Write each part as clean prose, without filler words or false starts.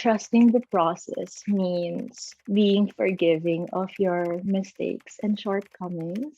trusting the process means being forgiving of your mistakes and shortcomings.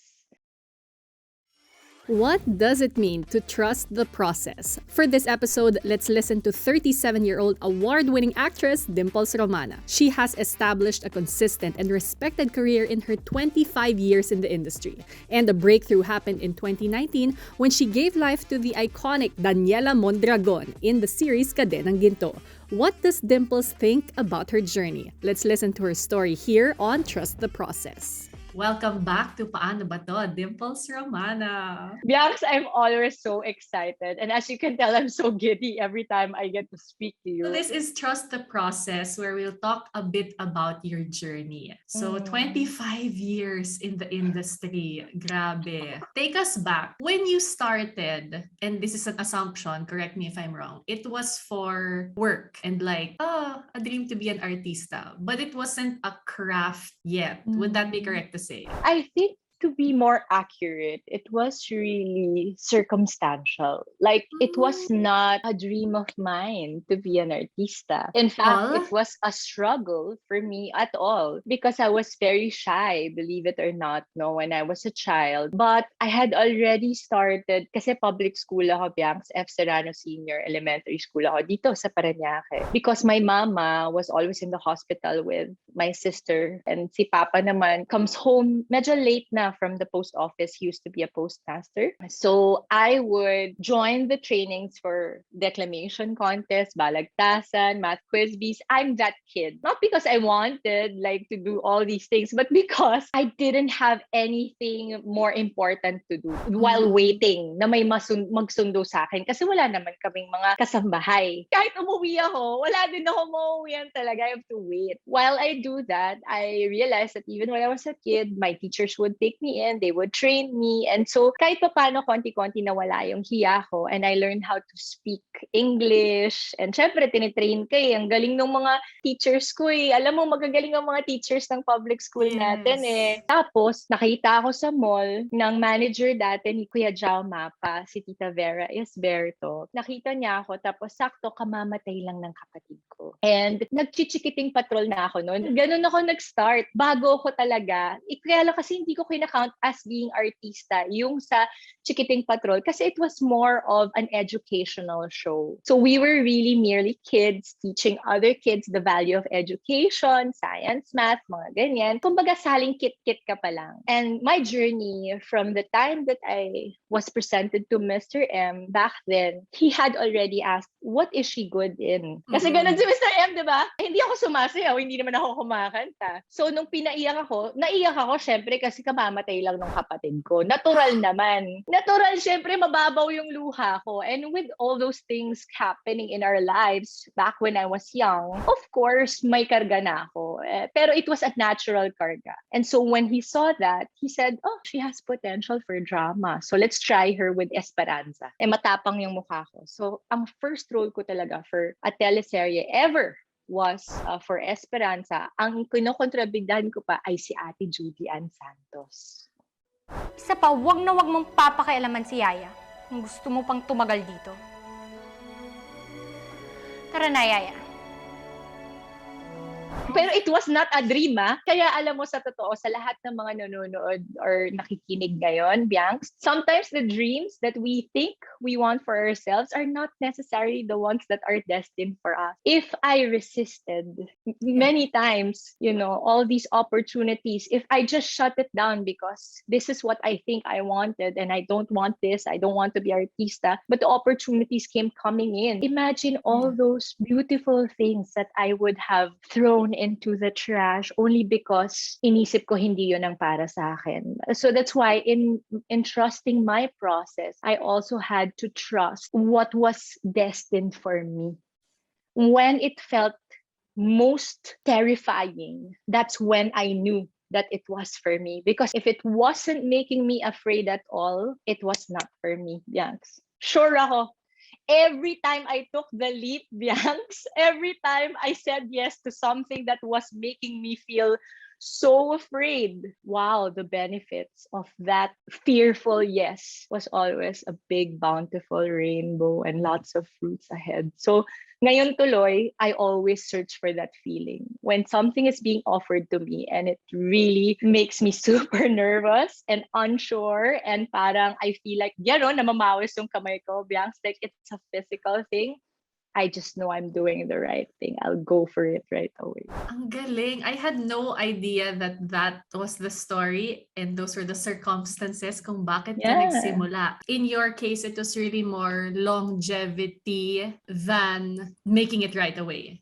What does it mean to trust the process? For this episode, let's listen to 37-year-old award-winning actress Dimples Romana. She has established a consistent and respected career in her 25 years in the industry. And the breakthrough happened in 2019 when she gave life to the iconic Daniela Mondragon in the series Cadenang Ginto. What does Dimples think about her journey? Let's listen to her story here on Trust the Process. Welcome back to Paano Ba To, Dimples Romana. Bianx, I'm always so excited. And as you can tell, I'm so giddy every time I get to speak to you. So this is Trust the Process, where we'll talk a bit about your journey. So 25 years in the industry. Grabe. Take us back. When you started, and this is an assumption, correct me if I'm wrong, it was for work and like, a dream to be an artista. But it wasn't a craft yet. Would that be correct to say? I think, to be more accurate, it was really circumstantial. Like, it was not a dream of mine to be an artista. In fact, it was a struggle for me at all because I was very shy, believe it or not, no, when I was a child. But I had already started, kasi public school ako, Bianx, F. Serrano Senior Elementary School ako dito sa Parañaque. Because my mama was always in the hospital with my sister, and si Papa naman comes home medyo late na from the post office. He used to be a postmaster. So I would join the trainings for declamation contest, balagtasan, math quiz bees. I'm that kid. Not because I wanted like to do all these things, but because I didn't have anything more important to do while waiting na may magsundo sa akin. Kasi wala naman kaming mga kasambahay. Kahit umuwi ako, wala din ako mauwian talaga. I have to wait. While I do that, I realized that even when I was a kid, my teachers would take me in, they would train me. And so kahit pa paano konti-konti nawala yung hiya ko, and I learned how to speak English. And syempre, tinitrain ka eh. Ang galing ng mga teachers ko eh. Alam mo, magagaling ang mga teachers ng public school natin eh. Tapos, nakita ako sa mall ng manager dati ni Kuya Jao Mapa, si Tita Vera Esberto. Nakita niya ako, tapos sakto kamamatay lang ng kapatid ko. And nagchichikiting patrol na ako noon. Ganun ako nag-start. Bago ako talaga. Kaya lang kasi hindi ko kinakount as being artista yung sa Chikiting Patrol kasi it was more of an educational show. So we were really merely kids teaching other kids the value of education, science, math, mga ganyan. Kumbaga saling kit-kit ka pa lang. And my journey from the time that I was presented to Mr. M back then, he had already asked, what is she good in? Kasi ganun si Mr. M, di ba? Hindi ako sumasayaw, hindi naman ako kumakanta. So nung naiyak ako syempre kasi kamamatay lang ng kapatid ko. Natural naman. Natural, syempre mababaw yung luha ko. And with all those things happening in our lives back when I was young, of course, may karga na ako. Pero it was a natural karga. And so when he saw that, he said, she has potential for drama. So let's try her with Esperanza. Matapang yung mukha ko. So ang first role ko talaga for a teleserye ever was for Esperanza. Ang kinokontrabigdahan ko pa ay si Ate Judy Ann Santos. Isa pa, wag na wag mong papakialaman si Yaya kung gusto mo pang tumagal dito. Tara na, Yaya. Pero it was not a dream, ah. Kaya alam mo, sa totoo, sa lahat ng mga nanonood or nakikinig ngayon, Bianx, sometimes the dreams that we think we want for ourselves are not necessarily the ones that are destined for us. If I resisted many times, all these opportunities, if I just shut it down because this is what I think I wanted and I don't want this, I don't want to be artista, but the opportunities came coming in. Imagine all those beautiful things that I would have thrown into the trash only because inisip ko hindi yun ang para sa akin. So that's why in trusting my process, I also had to trust what was destined for me. When it felt most terrifying, that's when I knew that it was for me. Because if it wasn't making me afraid at all, it was not for me, Bianx. Sure ako. Every time I took the leap, Bianx, every time I said yes to something that was making me feel so afraid. Wow, the benefits of that fearful yes was always a big, bountiful rainbow and lots of fruits ahead. So, ngayon tuloy, I always search for that feeling. When something is being offered to me and it really makes me super nervous and unsure and parang I feel like, namamawis yung kamay ko. Biangs, like it's a physical thing. I just know I'm doing the right thing. I'll go for it right away. Ang galing. I had no idea that that was the story and those were the circumstances kung bakit ka Yeah. nagsimula. In your case, it was really more longevity than making it right away.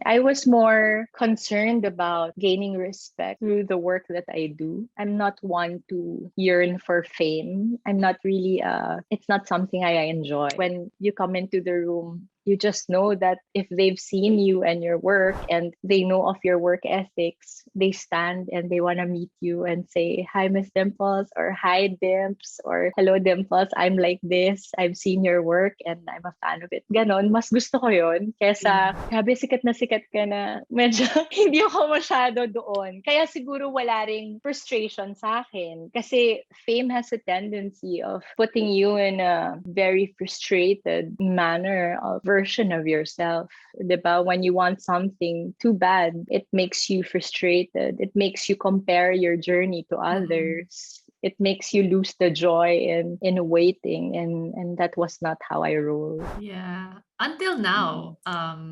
I was more concerned about gaining respect through the work that I do. I'm not one to yearn for fame. I'm not really it's not something I enjoy. When you come into the room, you just know that if they've seen you and your work and they know of your work ethics, they stand and they want to meet you and say, "Hi, Miss Dimples," or "Hi, Dimps," or "Hello, Dimples. I'm like this. I've seen your work and I'm a fan of it." Ganon. Mas gusto ko yun kesa, grabe, sikat ka na. Medyo hindi ako masyado doon. Kaya siguro wala ring frustration sa akin. Kasi fame has a tendency of putting you in a very frustrated manner of version of yourself. Diba? When you want something too bad, it makes you frustrated. It makes you compare your journey to others. It makes you lose the joy in waiting, and that was not how I roll. Yeah. Until now,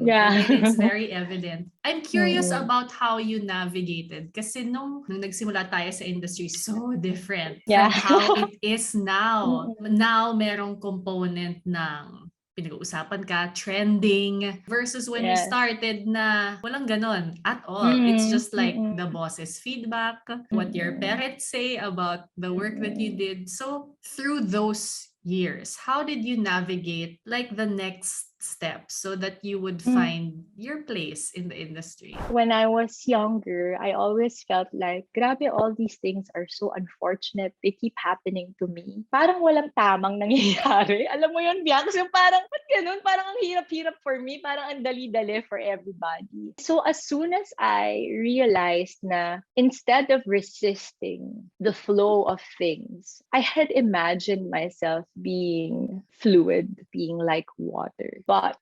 Yeah. I mean, it's very evident. I'm curious Mm-mm. about how you navigated. Kasi nung nagsimula tayo sa industry, so different Yeah. from how it is now. Mm-mm. Now, merong component ng pinag-uusapan ka, trending, versus when we Yes. started na walang ganon at all. It's Mm-mm. just like Mm-mm. the boss's feedback, what your Mm-mm. parents say about the work that you Mm-mm. did. So, through those years, how did you navigate like the next steps so that you would Mm. find your place in the industry? When I was younger, I always felt like, grabe, all these things are so unfortunate. They keep happening to me. Parang walang tamang nangyayari. Alam mo yun, Bianca? So parang, ba't ganun? Parang ang hirap-hirap for me. Parang ang dali-dali for everybody. So as soon as I realized na instead of resisting the flow of things, I had imagined myself being fluid, being like water. But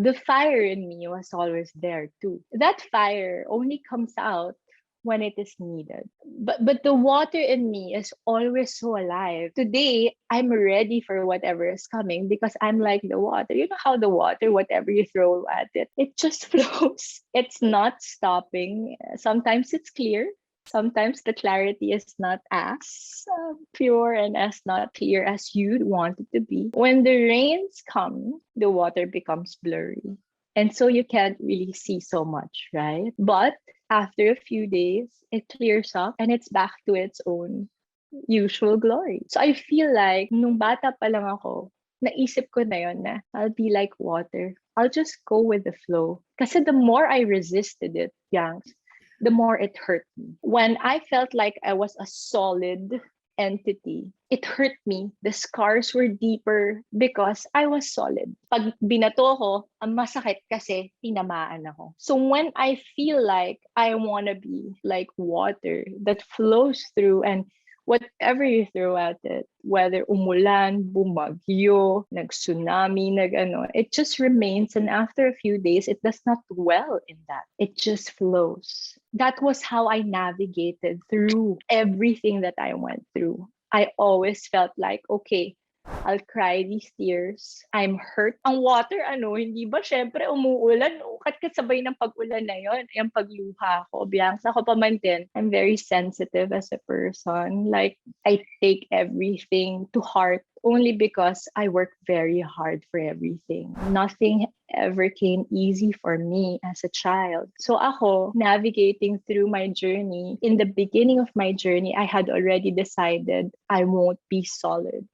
the fire in me was always there too. That fire only comes out when it is needed. But the water in me is always so alive. Today, I'm ready for whatever is coming because I'm like the water. You know how the water, whatever you throw at it, it just flows. It's not stopping. Sometimes it's clear. Sometimes the clarity is not as pure and as not clear as you'd want it to be. When the rains come, the water becomes blurry. And so you can't really see so much, right? But after a few days, it clears up and it's back to its own usual glory. So I feel like nung bata pa lang ako, naisip ko na yun na I'll be like water. I'll just go with the flow. Kasi the more I resisted it, Yang, the more it hurt me. When I felt like I was a solid entity, it hurt me. The scars were deeper because I was solid. Pag binato ko, ang masakit kasi tinamaan ako. So when I feel like I want to be like water that flows through and whatever you throw at it, whether umulan, bumagyo, nag-tsunami, it just remains. And after a few days, it does not dwell in that. It just flows. That was how I navigated through everything that I went through. I always felt like, okay, I'll cry these tears. I'm hurt. Ang water, hindi ba? Syempre, umuulan. Ukat kasabay ng pag-ulan na yon. Yung pagluha ko. Biyansa ko pa man din. I'm very sensitive as a person. Like, I take everything to heart only because I work very hard for everything. Nothing ever came easy for me as a child. So ako, navigating through my journey, in the beginning of my journey, I had already decided I won't be solid.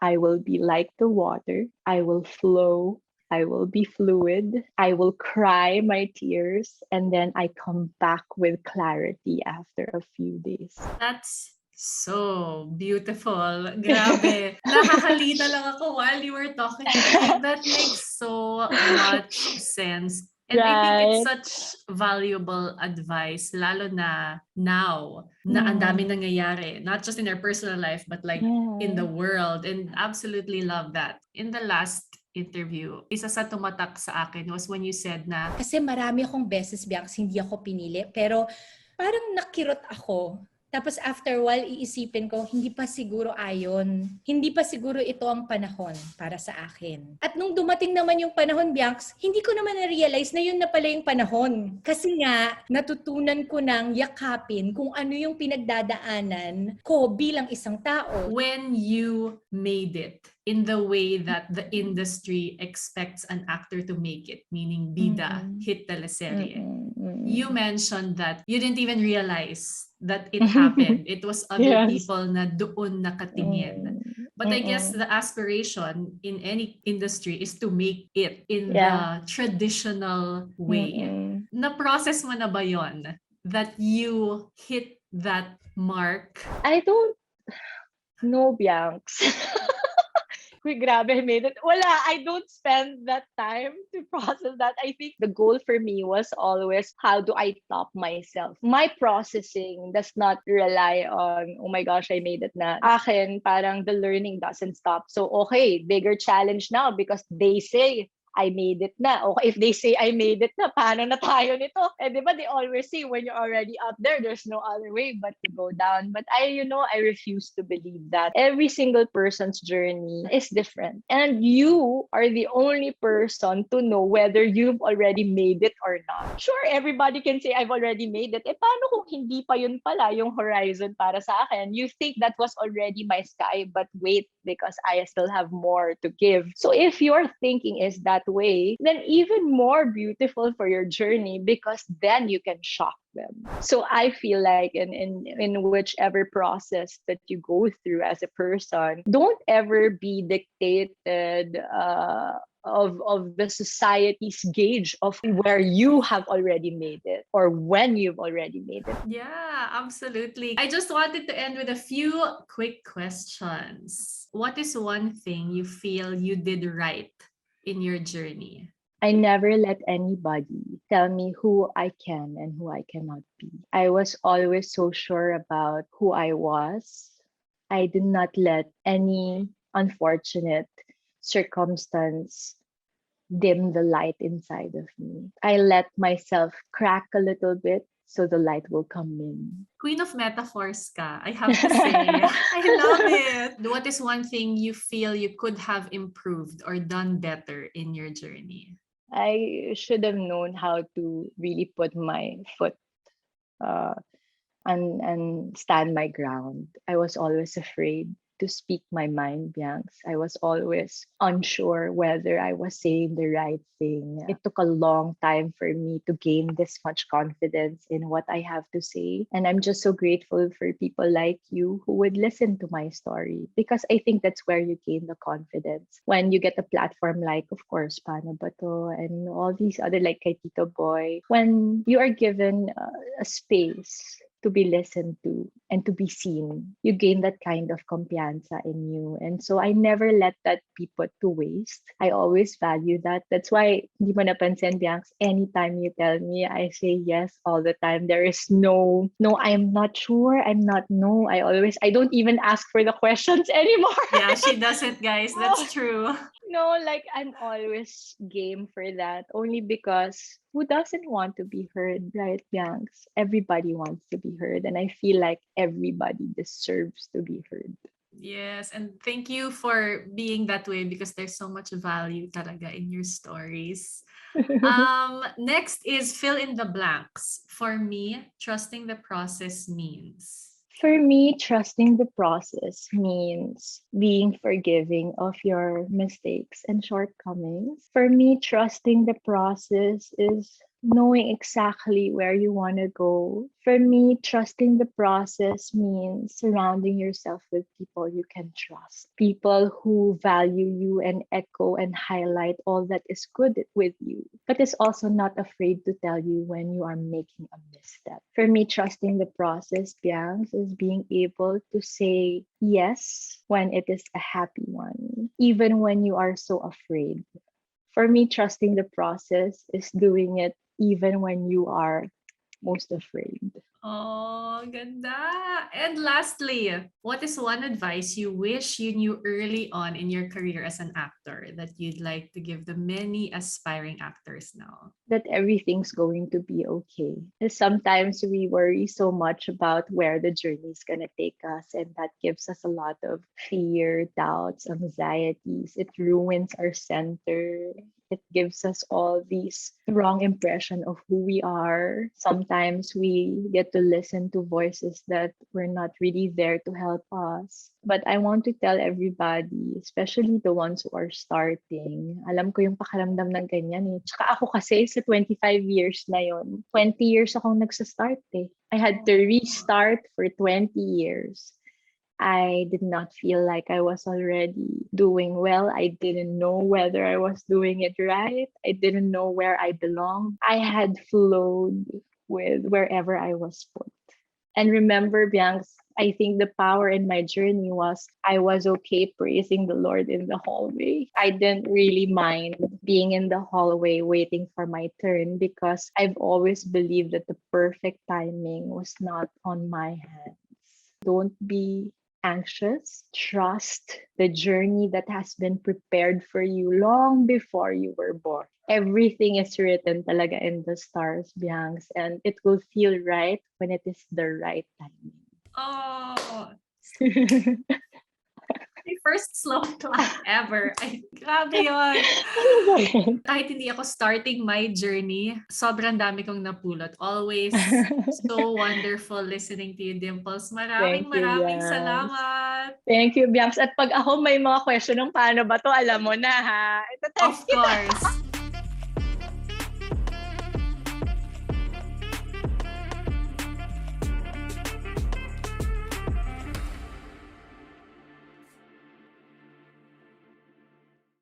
I will be like the water. I will flow. I will be fluid. I will cry my tears. And then I come back with clarity after a few days. That's so beautiful. Grabe. Nakakalita lang ako while you were talking. Like, that makes so much sense. And I think it's Right. such valuable advice, lalo na now na ang dami nangyayari, not just in our personal life, but like in the Yeah. world. And absolutely love that. In the last interview, isa sa tumatak sa akin was when you said na, Kasi marami akong beses, Bianx, hindi ako pinili. Pero parang nakirot ako. Tapos after a while, iisipin ko, hindi pa siguro ayon. Hindi pa siguro ito ang panahon para sa akin. At nung dumating naman yung panahon, Bianx, hindi ko naman na-realize na yun na pala yung panahon. Kasi nga, natutunan ko nang yakapin kung ano yung pinagdadaanan ko bilang isang tao. when you made it in the way that the industry expects an actor to make it, meaning bida, hit teleserye, you mentioned that you didn't even realize that it happened. It was other Yes. people na doon nakatingin. But I guess the aspiration in any industry is to make it in Yeah. the traditional way. Na-process mo na ba yon? That you hit that mark? I don't know, Bianx. Uy, grabe, I made it. Wala, I don't spend that time to process that. I think the goal for me was always, how do I top myself? My processing does not rely on, oh my gosh, I made it na. Akin, parang the learning doesn't stop. So, okay, bigger challenge now because they say, I made it na. Okay, if they say I made it na, paano na tayo nito? Eh, di ba, they always say when you're already up there, there's no other way but to go down. But I refuse to believe that. Every single person's journey is different. And you are the only person to know whether you've already made it or not. Sure, everybody can say, I've already made it. Eh, paano kung hindi pa yun pala yung horizon para sa akin? You think that was already my sky, but wait, because I still have more to give. So if your thinking is that way, then even more beautiful for your journey because then you can shock them. So I feel like in whichever process that you go through as a person, don't ever be dictated of the society's gauge of where you have already made it or when you've already made it. Yeah, absolutely. I just wanted to end with a few quick questions. What is one thing you feel you did right in your journey? I never let anybody tell me who I can and who I cannot be. I was always so sure about who I was. I did not let any unfortunate circumstance dim the light inside of me. I let myself crack a little bit so the light will come in. Queen of metaphors ka, I have to say. I love it. What is one thing you feel you could have improved or done better in your journey? I should have known how to really put my foot uh, and stand my ground. I was always afraid to speak my mind, Bianx. I was always unsure whether I was saying the right thing. It took a long time for me to gain this much confidence in what I have to say. And I'm just so grateful for people like you who would listen to my story because I think that's where you gain the confidence. When you get a platform like, of course, Paano Ba To and all these other like kay Tito Boy, when you are given a space to be listened to and to be seen, you gain that kind of kumpiyansa in you. And so I never let that be put to waste. I always value that. That's why, hindi mo napansin, Bianx, anytime you tell me, I say yes all the time. There is no, I'm not sure, I'm not, no. I don't even ask for the questions anymore. Yeah, she doesn't, guys. That's true. No, like I'm always game for that. Only because who doesn't want to be heard, right, Bianx? Everybody wants to be heard. And I feel like everybody deserves to be heard. Yes, and thank you for being that way because there's so much value talaga in your stories. Next is fill in the blanks. For me, trusting the process means. For me, trusting the process means being forgiving of your mistakes and shortcomings. For me, trusting the process is knowing exactly where you want to go. For me, trusting the process means surrounding yourself with people you can trust, people who value you and echo and highlight all that is good with you, but is also not afraid to tell you when you are making a misstep. For me, trusting the process, Bianx, is being able to say yes when it is a happy one, even when you are so afraid. For me, trusting the process is doing it even when you are most afraid. Oh, ganda. And lastly, what is one advice you wish you knew early on in your career as an actor that you'd like to give the many aspiring actors now? That everything's going to be okay. Sometimes we worry so much about where the journey is going to take us, and that gives us a lot of fear, doubts, anxieties. It ruins our center. It gives us all these wrong impression of who we are. Sometimes we get to listen to voices that were not really there to help us. But I want to tell everybody, especially the ones who are starting, alam ko yung pakiramdam ng ganyan eh. Tsaka ako kasi sa 25 years na yon, 20 years akong nagsastart eh. I had to restart for 20 years. I did not feel like I was already doing well. I didn't know whether I was doing it right. I didn't know where I belonged. I had flowed with wherever I was put. And remember, Bianx, I think the power in my journey was I was okay praising the Lord in the hallway. I didn't really mind being in the hallway waiting for my turn because I've always believed that the perfect timing was not on my hands. Don't be anxious. Trust the journey that has been prepared for you long before you were born. Everything is written talaga in the stars, Bianx, and it will feel right when it is the right timing. Oh, my first slow clap ever. Ay, grabe yun. Kahit hindi ako starting my journey, sobrang dami kong napulot. Always so wonderful listening to you, Dimples. Maraming Bianx. salamat. Thank you, Bianx. At pag ako may mga question ng paano ba to, alam mo na ha. Of course.